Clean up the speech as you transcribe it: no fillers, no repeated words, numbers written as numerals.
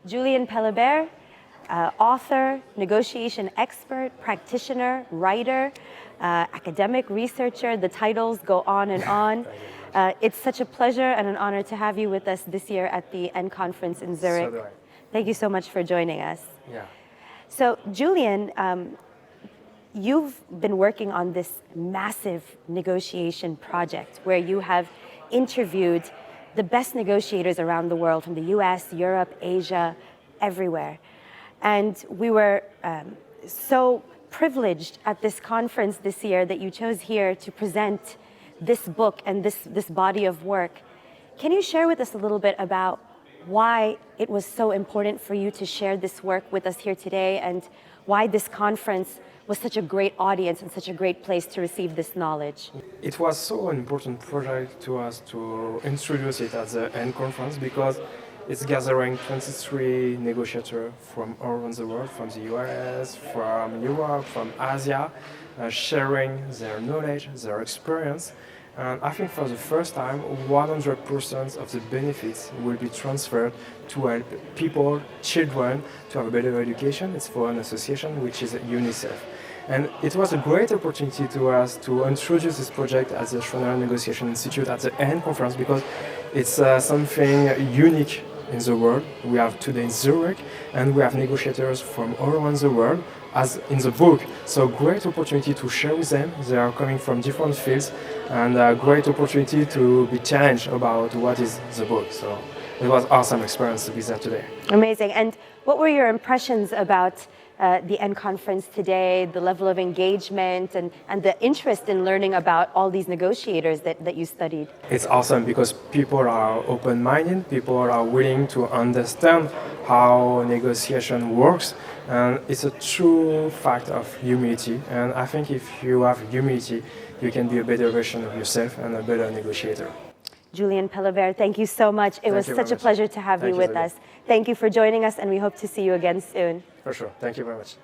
Julien Pelabere, author, negotiation expert, practitioner, writer, academic researcher. The titles go on and on. It's such a pleasure and an honor to have you with us this year at the EN conference in Zurich. So do I. Thank you so much for joining us. Yeah. So, Julien, you've been working on this massive negotiation project where you have interviewed the best negotiators around the world from the US, Europe, Asia, everywhere. And we were so privileged at this conference this year that you chose here to present this book and this body of work. Can you share with us a little bit about why it was so important for you to share this work with us here today and why this conference was such a great audience and such a great place to receive this knowledge? It was so an important project to us to introduce it at the EN conference because it's gathering 23 negotiators from all around the world, from the US, from Europe, from Asia, sharing their knowledge, their experience. And I think for the first time, 100% of the benefits will be transferred to help people, children, to have a better education. It's for an association which is UNICEF. And it was a great opportunity to us to introduce this project at the Schranner Negotiation Institute at the EN conference because it's something unique in the world. We have today in Zurich, and we have negotiators from all around the world, as in the book. So great opportunity to share with them. They are coming from different fields, and a great opportunity to be challenged about what is the book. So it was awesome experience to be there today. Amazing. And what were your impressions about the EN conference today, the level of engagement and the interest in learning about all these negotiators that you studied? It's awesome because people are open-minded, people are willing to understand how negotiation works, and it's a true fact of humility. And I think if you have humility, you can be a better version of yourself and a better negotiator. Julien Pelabere, thank you so much. It was such a pleasure to have you with us. Thank you for joining us, and we hope to see you again soon. For sure. Thank you very much.